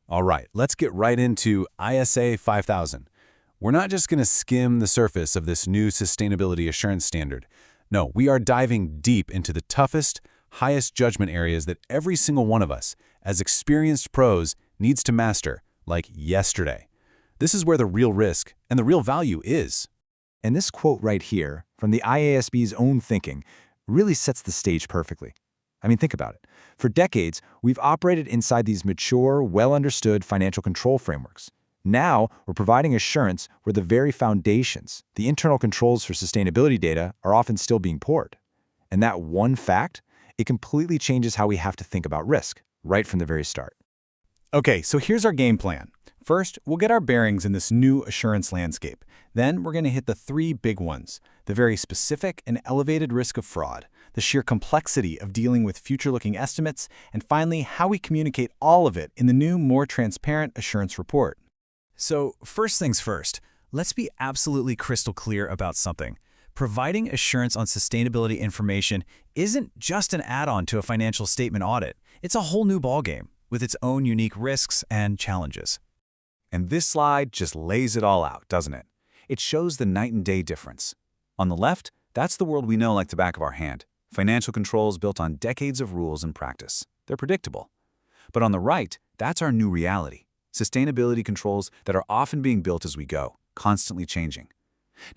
All right, let's get right into ISSA 5000. We're not just going to skim the surface of this new sustainability assurance standard. No, we are diving deep into the toughest, highest judgment areas that every single one of us, as experienced pros, needs to master, like yesterday. This is where the real risk and the real value is. And this quote right here, from the IASB's own thinking, really sets the stage perfectly. I mean, think about it. For decades, we've operated inside these mature, well-understood financial control frameworks. Now, we're providing assurance where the very foundations, the internal controls for sustainability data, are often still being poured. And that one fact, it completely changes how we have to think about risk, right from the very start. Okay, so here's our game plan. First, we'll get our bearings in this new assurance landscape. Then we're going to hit the three big ones: the very specific and elevated risk of fraud, the sheer complexity of dealing with future-looking estimates, and finally, how we communicate all of it in the new, more transparent assurance report. So, first things first, let's be absolutely crystal clear about something. Providing assurance on sustainability information isn't just an add-on to a financial statement audit. It's a whole new ballgame with its own unique risks and challenges. And this slide just lays it all out, doesn't it? It shows the night and day difference. On the left, that's the world we know like the back of our hand. Financial controls built on decades of rules and practice. They're predictable. But on the right, that's our new reality. Sustainability controls that are often being built as we go, constantly changing.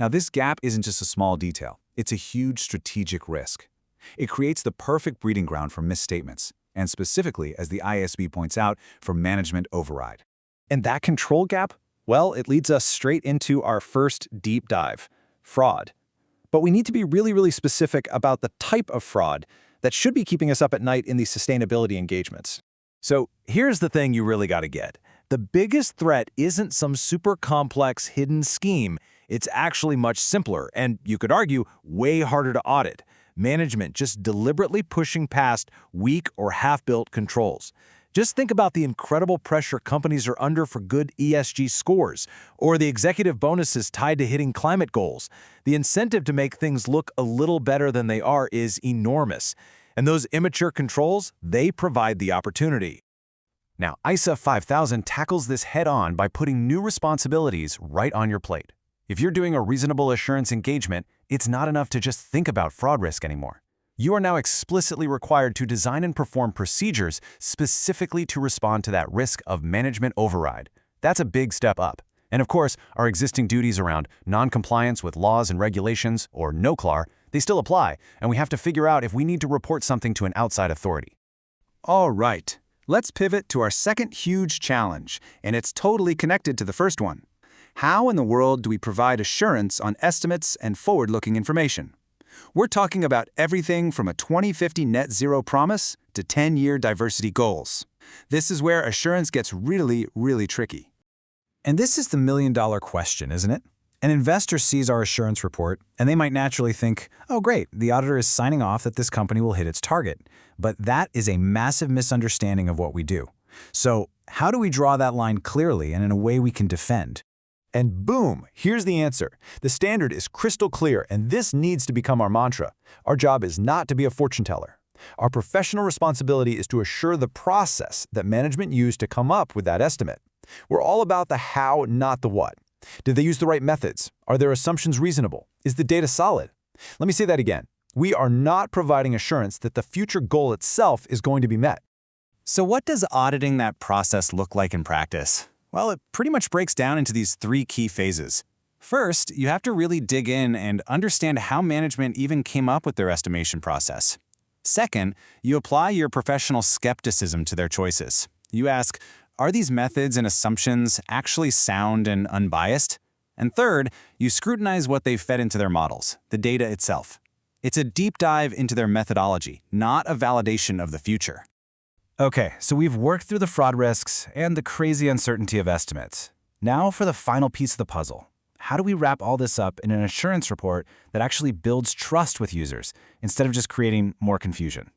Now, this gap isn't just a small detail. It's a huge strategic risk. It creates the perfect breeding ground for misstatements, and specifically, as the ISB points out, for management override. And that control gap? Well, it leads us straight into our first deep dive: fraud. But we need to be really specific about the type of fraud that should be keeping us up at night in these sustainability engagements. So here's the thing you really got to get. The biggest threat isn't some super complex hidden scheme. It's actually much simpler and, you could argue, way harder to audit. Management just deliberately pushing past weak or half-built controls. Just think about the incredible pressure companies are under for good ESG scores, or the executive bonuses tied to hitting climate goals. The incentive to make things look a little better than they are is enormous. And those immature controls, they provide the opportunity. Now, ISSA 5000 tackles this head-on by putting new responsibilities right on your plate. If you're doing a reasonable assurance engagement, it's not enough to just think about fraud risk anymore. You are now explicitly required to design and perform procedures specifically to respond to that risk of management override. That's a big step up. And of course, our existing duties around non-compliance with laws and regulations, or NOCLAR, they still apply, and we have to figure out if we need to report something to an outside authority. All right, let's pivot to our second huge challenge, and it's totally connected to the first one. How in the world do we provide assurance on estimates and forward-looking information? We're talking about everything from a 2050 net zero promise to 10-year diversity goals. This is where assurance gets really tricky. And this is the million-dollar question, isn't it? An investor sees our assurance report, and they might naturally think, oh great, the auditor is signing off that this company will hit its target. But that is a massive misunderstanding of what we do. So how do we draw that line clearly and in a way we can defend? And boom, here's the answer. The standard is crystal clear, and this needs to become our mantra. Our job is not to be a fortune teller. Our professional responsibility is to assure the process that management used to come up with that estimate. We're all about the how, not the what. Did they use the right methods? Are their assumptions reasonable? Is the data solid? Let me say that again. We are not providing assurance that the future goal itself is going to be met. So what does auditing that process look like in practice? Well, it pretty much breaks down into these three key phases. First, you have to really dig in and understand how management even came up with their estimation process. Second, you apply your professional skepticism to their choices. You ask, are these methods and assumptions actually sound and unbiased? And third, you scrutinize what they've fed into their models, the data itself. It's a deep dive into their methodology, not a validation of the future. Okay, so we've worked through the fraud risks and the crazy uncertainty of estimates. Now for the final piece of the puzzle. How do we wrap all this up in an assurance report that actually builds trust with users instead of just creating more confusion?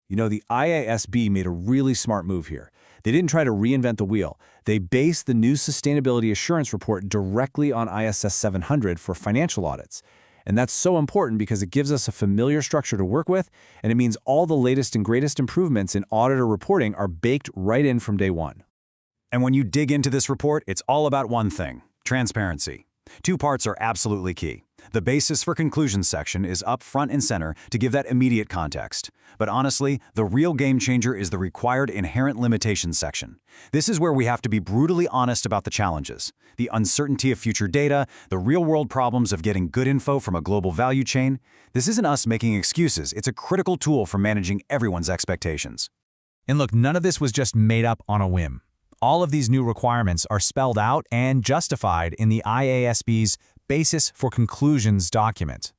You know, the IASB made a really smart move here. They didn't try to reinvent the wheel. They based the new sustainability assurance report directly on ISS 700 for financial audits. And that's so important because it gives us a familiar structure to work with, and it means all the latest and greatest improvements in auditor reporting are baked right in from day one. And when you dig into this report, it's all about one thing: transparency. Two parts are absolutely key. The basis for conclusions section is up front and center to give that immediate context. But honestly, the real game changer is the required inherent limitations section. This is where we have to be brutally honest about the challenges, the uncertainty of future data, the real-world problems of getting good info from a global value chain. This isn't us making excuses, it's a critical tool for managing everyone's expectations. And look, none of this was just made up on a whim. All of these new requirements are spelled out and justified in the IASB's Basis for Conclusions document.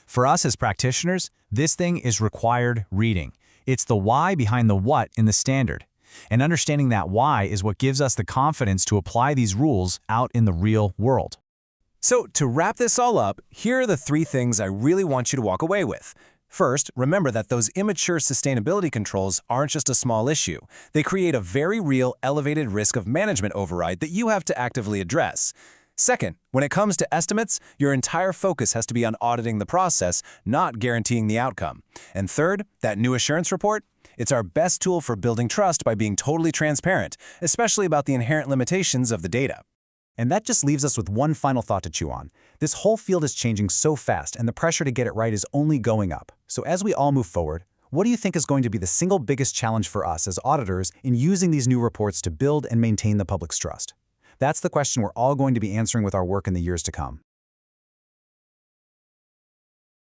For us as practitioners, this thing is required reading. It's the why behind the what in the standard. And understanding that why is what gives us the confidence to apply these rules out in the real world. So to wrap this all up, here are the 3 things I really want you to walk away with. First, remember that those immature sustainability controls aren't just a small issue. They create a very real, elevated risk of management override that you have to actively address. Second, when it comes to estimates, your entire focus has to be on auditing the process, not guaranteeing the outcome. And third, that new assurance report? It's our best tool for building trust by being totally transparent, especially about the inherent limitations of the data. And that just leaves us with one final thought to chew on. This whole field is changing so fast, and the pressure to get it right is only going up. So as we all move forward, what do you think is going to be the single biggest challenge for us as auditors in using these new reports to build and maintain the public's trust? That's the question we're all going to be answering with our work in the years to come.